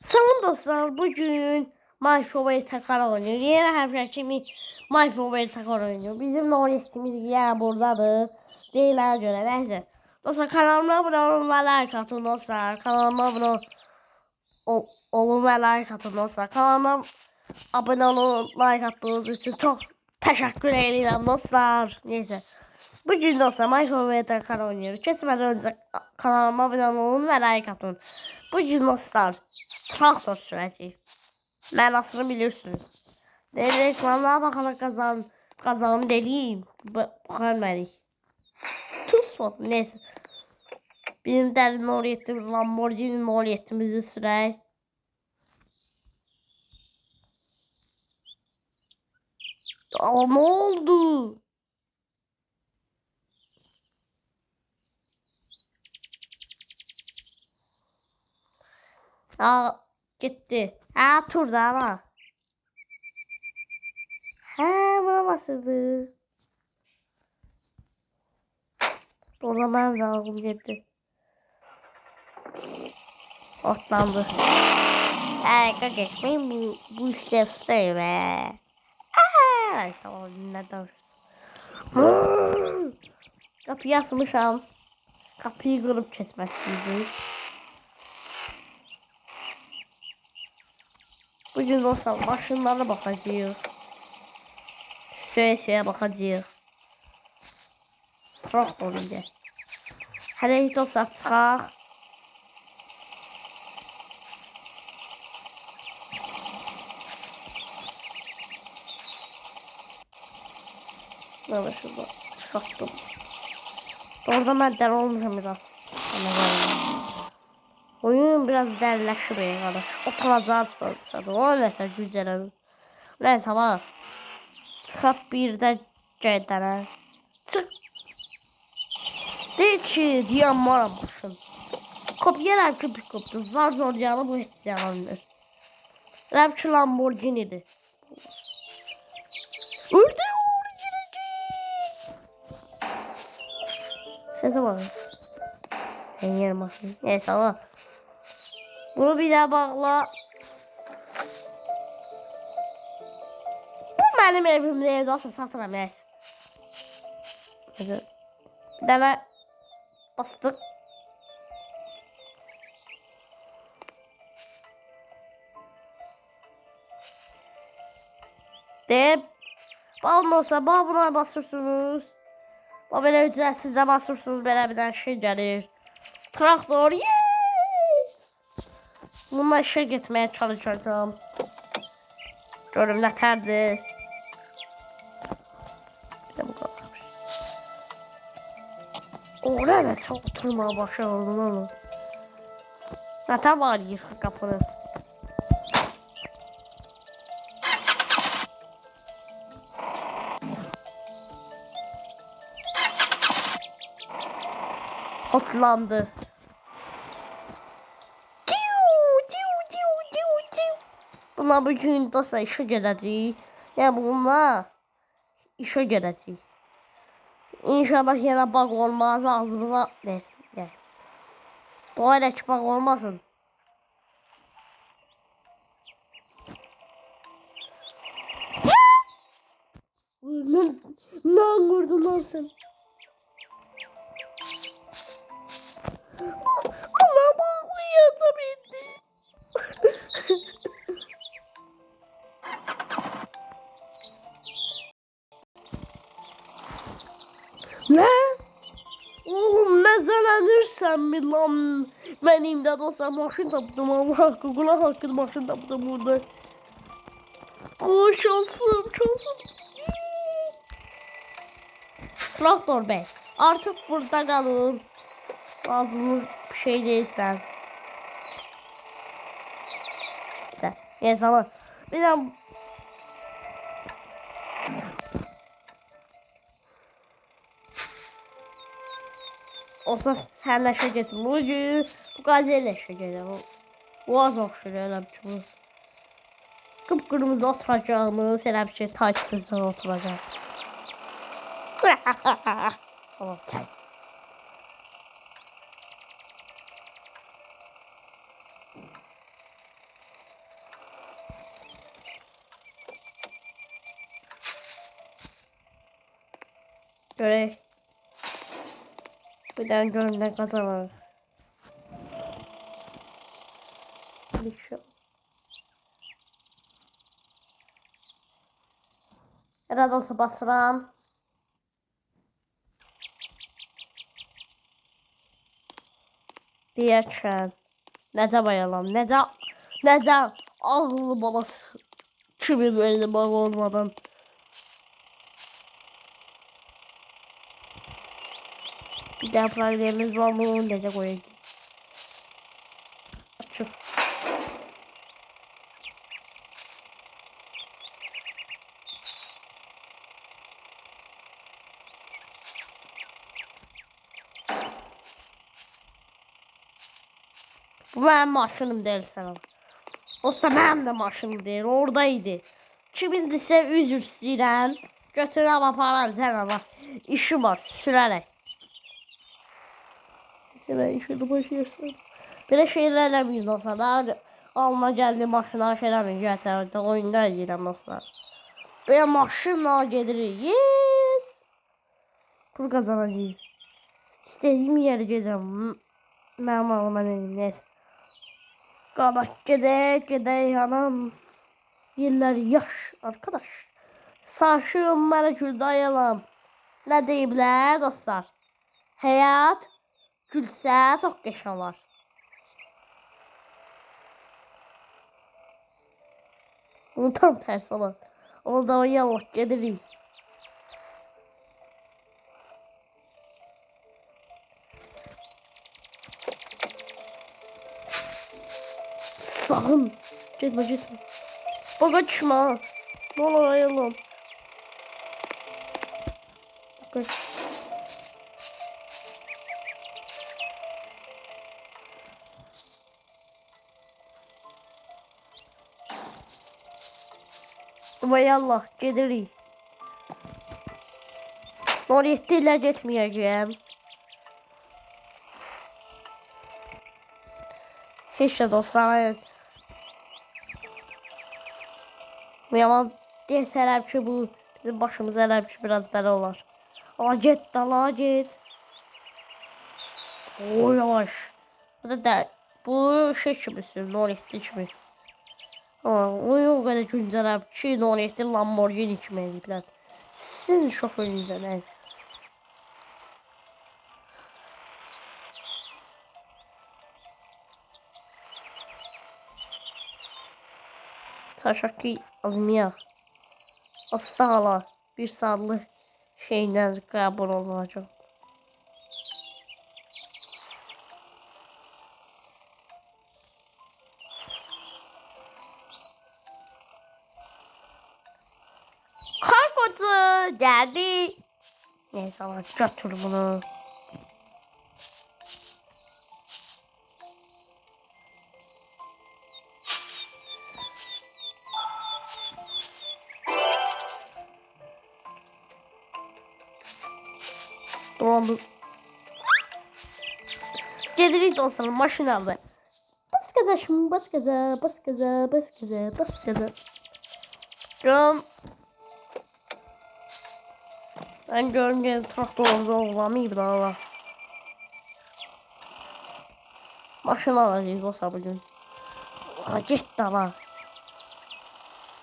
Salam dostlar, bugün My Favorite Takar oynuyor. Yine her kimi My Favorite Takar oynuyor. Bizim Norris'imiz yer buradadır. Değiller göre neyse. Dostlar kanalıma abone olun ve like atın dostlar. Kanalıma abone olun ve like atın dostlar. Kanalıma abone olun, like attığınız için çok teşekkür ederim dostlar. Neyse. Bugün dostlar My Favorite Takar oynuyoruz. Geçmeden önce kanalıma abone olun ve like atın. Bugün dostlar traktor sürəcəyik. Mənasını bilirsiniz. Reklamlara baxana kazanım deliyim. Baxarməliyik. Tutsun. Neyse. Bizim dərin oriyyətimiz Lamborghini oriyyətimizi sürək. Aa, ne oldu? Aa, gitti. Ha, turda ama. Ha, buna basıldı. Orada ben de aldım gitti. Otlandı. Harika geçmeyin bu işlevsizde be. Neyse o neden? Kapıyı asmışam. Kapıyı kırıp kesmezsiniz. Bugün dostlar başınlara bakacağız. Şeye bakacağız. Traktor indi. Hele hiç dostlar çıxaq. Böyle şurada çıkarttım. Orada ben deli olmuşum biraz. Oyun biraz dərləşir qardaş. Oturacaqsan. O nəsə gücələn. Nəysə var. Çıxaq birdə gedənə. Çıx. Deyir ki, deyən varam başın. Kopyalar köpük kopdu. Zor yanı bu heç yalandır. Rəb ki Lamborghini'dir. Orada Sese bakın. Ben yerim aslında. Neyse Allah. Bunu bir daha bağla. Bu benim evimde evde olsa satıram neyse. Bir tane bastık. Deyip olmasa buna basırsınız. O böyle ücretsiz de basırsınız. Böyle bir şey gelir. Traktor yes! Bununla işe gitmeye çalışacağım. Görüm nətərdir. Bir de bu kadar. Oraya çok oturmaya başladım onu. Nətər var yıxı kapını. Hotlandı. Bunlar bugün dostlar işe gedəcəyik. Yəni bunlar işe gedəcəyik. İnşallah yenə bağ olmaz ağzımıza. Neyse. Dua elə ki bağ olmasın. Ne vurdun lan sen? Allah bağlıyor tabii ki. Ne? Oğlum mezelenirsen mi lan? Benim de dostlar maşın tapdım Allah hakkı. Kula hakkı maşın tapdım burada. Oh şansım. Traktor bey. Artık burada kalın. Ağzımız bir şey değilsen. İşte. Yes ama. Bir de olsa senle şey getir. Bugün bu gazeyle şey getir. Bu az okşuyor öyle bir şey. Kıpkırmızı oturacağımız öyle bir şey taç kızdan oturacak. Tamam. Görək. Bir dənə görüm nə qazanır. Herhalde olsa basıram. Deyərkən. Necə bayalam, necə ağıllı balası kimi verdi bana olmadan. Bir daha problemimiz var mı? Onu necə koyayım. Açıq. Bu benim maşınım değil sana. Olsa benim de maşınım değil. Oradaydı. Kimindirsə üzr istəyirəm. Götürəm aparam sənə bak. İşim var sürərək. Sənə işini başlayırsan. Belə şeylər eləməyin dostlar. Ben alma gəldi maşına şey eləməyin. Gerçəkdə oyunda edirəm dostlar. Belə maşınla gedirik. Yes. Pul qazanacağıq. İstədiyim yerə gedirəm. Mənim ağlıma neyim. Neyse. Qabaç gedək anam. Yıllar yaş arkadaş. Saçım mənə güldayalım. Nə deyiblər dostlar? Həyat gülsə çox qəşəng olar. Bunu tam tersi olur. Oradan yavaş gedirik. Sakın. Gitme. Bak açma. Ne olur ayalım. Bak. Vay Allah gedirik. Oraya getmeyeceğim. Hiç de dostlar. Yalan desələr ki bu bizim başımıza eləb ki biraz belə olar. Ala get. O yavaş. Bu şey kimisin, 17 kimi. O kadar güncələb ki 17 Lamborghini kimi eləyiblər. Sizin şoförünüzə nə? Taşaki azmiyah. Asala bir saatlik şeydən qəbul olunacaq. Kargocu geldi. Neyse ama götür bunu. Dolandı. Gelirik dostlar maşın aldı. Bas gaza şimdi bas gaza. Ram. Ben görünce traktörümüzü olamayayım da. Maşın alacağız dostlar bugün. Aa git dala.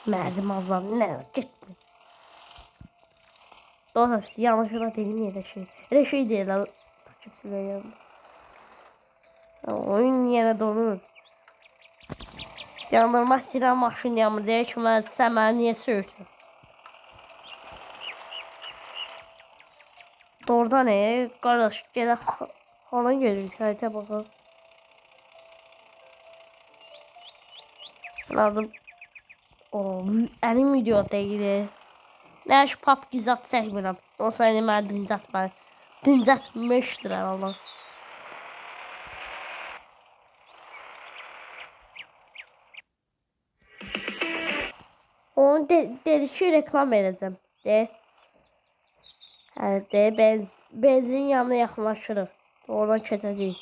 Merdim azam ne gitme. Dostlar yanlışlıkla dedim ya da şey. Öyle şey değil lan. Takip size yandı. Oyun yine donur. Yandırma silah maşın yanmı diye ki ben sen niye sürürsün? Doğrudan ne? Kardeş gene hana geliyor. Harita bakalım. Lazım. O elim video değil. Ne şu pap gizat çekmirəm. Olsa indi mən dincətmişdir Allah. Onu dedi ki reklam edeceğim. Benzin yanına yaxınlaşırıq. Oradan keçəcəyik.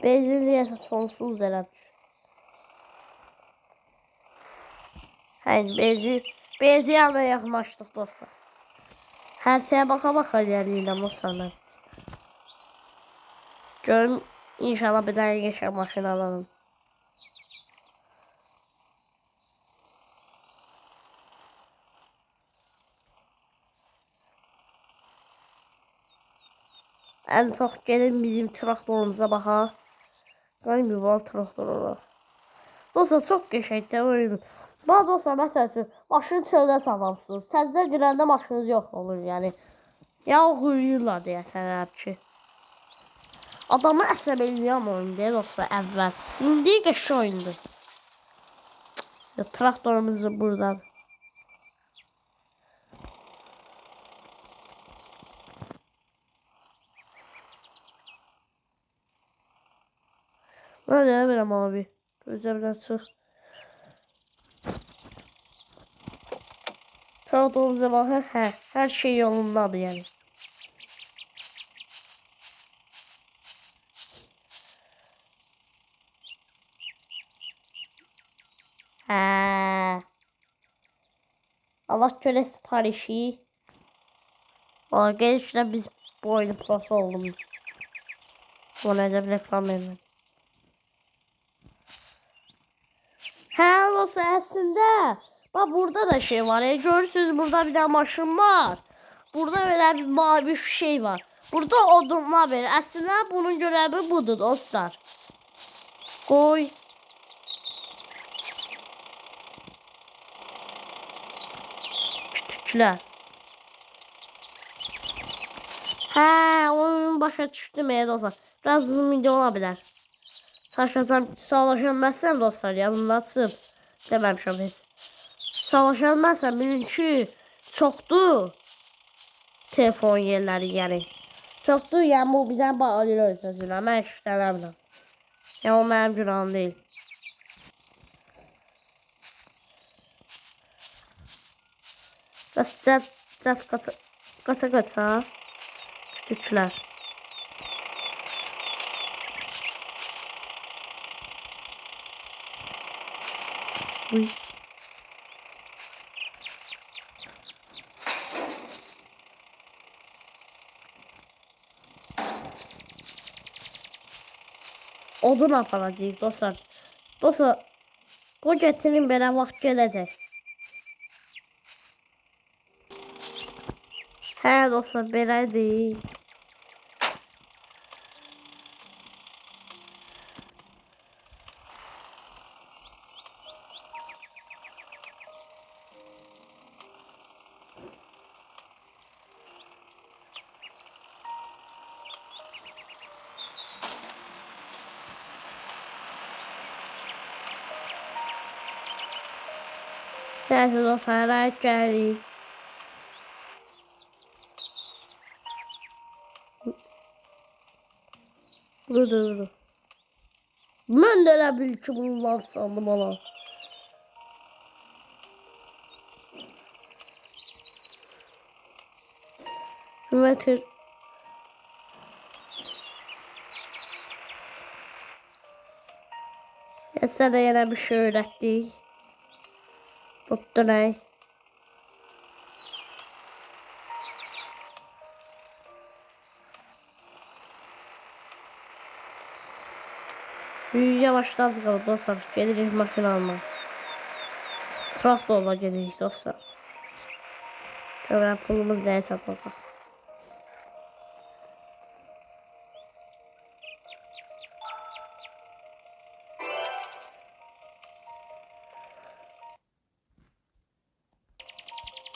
Benzin deyəsə sonsuz eləmiş. Hayır, bezi yanına yaklaştık dostlar. Her şeye baka ilerleyelim dostlar. Görüm inşallah bir tane geçer maşını alalım. En çok gelin bizim traktörümüze baka. Benim bir bal traktör olur. Dostlar çok geçəkdə oyun. Bana dostlar məsəl üçün maşını çöldə salamsınız. Təzə girəndə maşınız yox olur yəni. Ya huyuyurlar deyəsən hər ki. Adamı əsəb eləyən oyun deyil dostlar əvvəl. İndi qəşəng oyundur. Ya traktörümüz buradan. Hadi verəm abi. Gözlərimdən çıx. Traktörümüzə baxın. Hər şey yolundadır yəni. Allah göre siparişi. Valla gençler biz bu oyunu prosu oldum. Bu necə reklam verin. Olsa aslında. Bak burada da şey var. Görürsünüz burada bir tane maşın var. Burada böyle bir mavi bir şey var. Burada odunlar verir. Aslında bunun görevi budur dostlar. Koy. Küçükler. Oyun başa düşdüm dostlar. Biraz uzun video olabilir. Sağlaşılmazsan dostlar yanımda açıb. Deməmişəm heç. Sağlaşılmazsan bilin ki çoxdur. Telefon yerləri yəni. Çoxdur yəni bu bizə bağlayır özünə. Mən işlənəmirəm. Yəni o mənim günahım deyil. Bəs cət qaça. Küçüklər. Uy. Odun aparacağıq dostlar. Dostlar, o getirin belə vaxt gələcək. Dostlar, belədir. Neyse dostlar, rahat gəldik. Dur. Mən də elə bil ki bunlar sandım ala. Metir. Ya sana yine bir şey öğrettik. Tuttu ne? Yavaştan sıkalım dostlar. Geliriz makine alma. Traktörla geliriz dostlar. Şöyle pulumuz neye satılacak?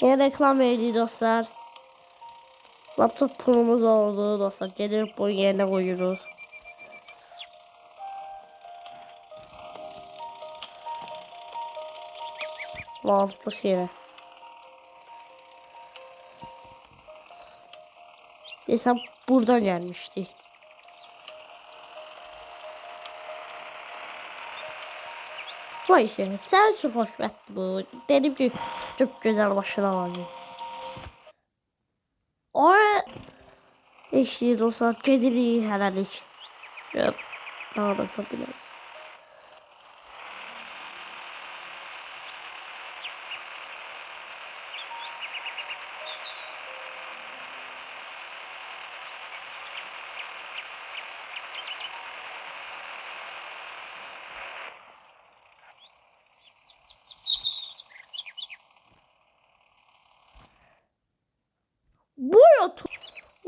Yine reklam verdi dostlar. Laptop pulumuz oldu dostlar. Gelip bu yerine koyuyoruz. Bastık yere. Desem buradan gelmişti. Vay şey, sen çok hoşbet bu. Dedim ki çok güzel başına alacağım. Oraya eşliği dostlar, kediliği herhallik. Daha da çok biraz.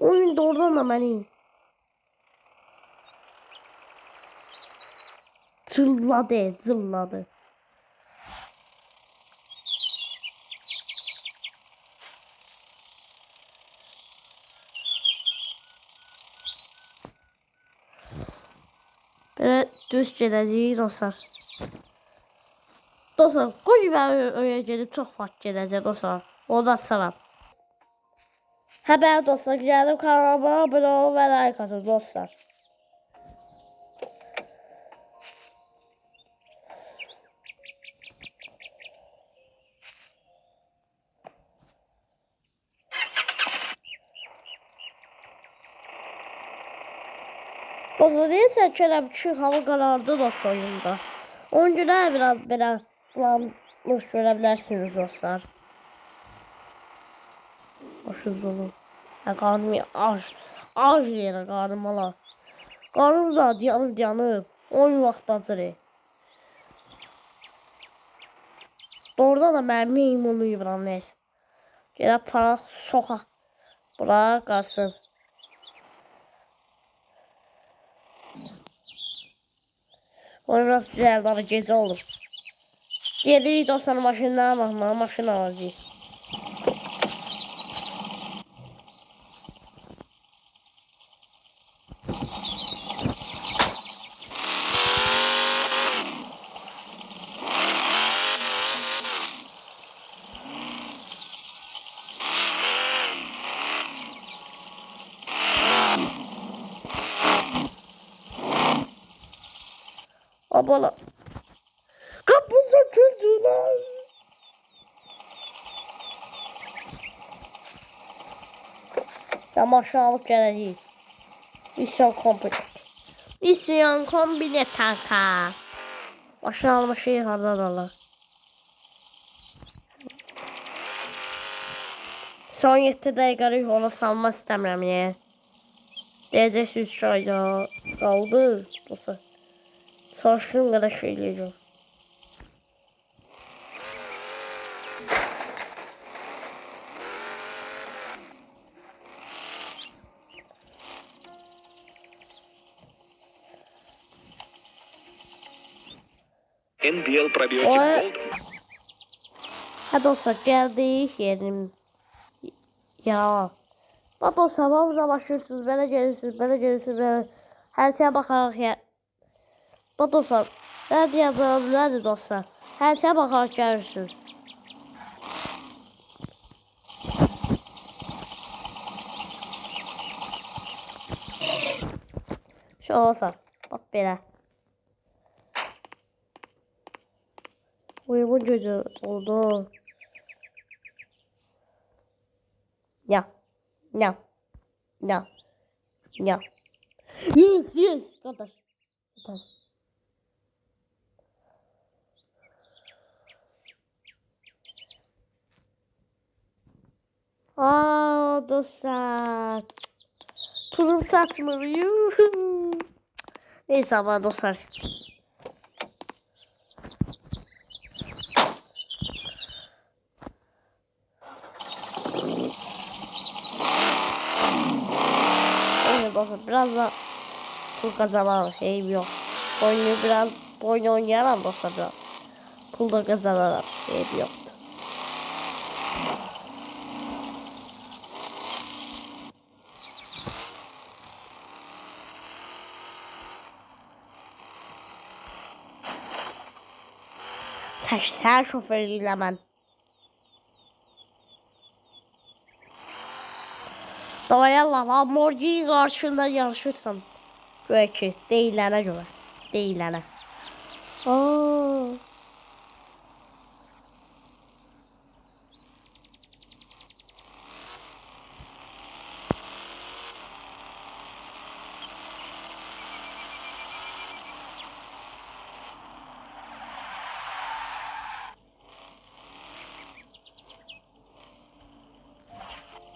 Oyun doğrudan da beni zırladı. Böyle düz gedəcəyik dostlar. Dostlar, qoy mən öyə gedib çox vaxt gedəcək dostlar. Onu açsaram. Həbər dostlar, gəldim kanalıma abunə olun və like atın dostlar. Dostlar, neyse ki, hava qarardı dostlar oyunda. Oyuncular biraz belə bulanmış görə bilərsiniz dostlar. Başız olun. Qarnım ağır yerə qarnım ala. Qarnım da yanıb. 10 vaxtdadır. Doğrudan da mənim meymun yiyibram neyse. Gələk para soxaq. Bura qalsın. Onu biraz güzel bana gece olur. Gelirik dostlar maşından bakma, maşın alacağız. Abala. Kapısı açıldı lan. Ya maşını alıp geleceğiz. İsyan kombinet. İsyan kombinet kanka. Maşını alma şeyi hardan alır. Son 7 dəqiqəlik ona salma istəmirəm ya. Deyəcəksiniz ki, ayda qaldı. Dostlar. Çalışdığım kadar şey eləyəcəm. NBL Probiotic Gold. Hadi dostlar geldik yerim. Ya. Bak dostlar burada başlıyorsunuz. Böyle gelirsiniz. Böyle. Her şeye bakarak ya. Bak dostlar. Nerede yazalım? Nerede dostlar? Her şeye bakarak gelirsiniz. Şu olsa. Bak belə. Uyumun gözü oldu. Ya. Yes. Kardeş. Aa dostlar. Pulum satmıyor. Neyse ama dostlar. Neyse dostlar biraz da pul kazanalım şeyim yok. Oyun oynayalım dostlar biraz. Pul da kazanalım şeyim yok. Sen şoförüyle ben. Davaya Lamborghini karşında yarışırsan. Belki değillene göre. Değillene. Ooo.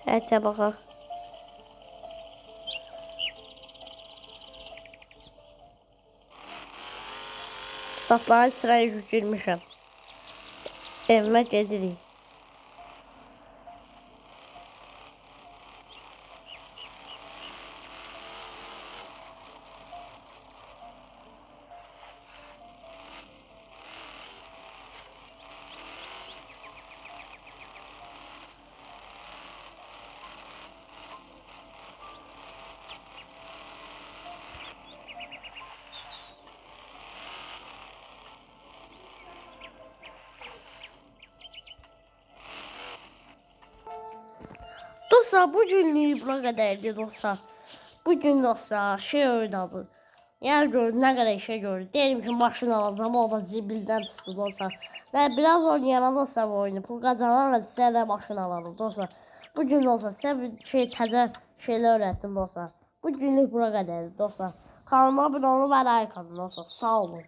Evet bakalım. Statlara sıraya girmişim. Evime gedirik. Dostlar bu günlük buna qədərdir dostlar. Bu gün dostlar şey oynadı. Yəni gördüm nə qədər şey gördüm. Deyim ki maşın alacağım o da zibildən çıxdı dostlar. Və biraz oynayana dostlar bu oyunu. Pul qazanarla sizə də maşın alalım dostlar. Bu gün dostlar sizə bir şey təzə şeylər öyrətdim dostlar. Bu günlük buna qədərdir dostlar. Kanalıma abunə olun və like atın dostlar. Sağ olun.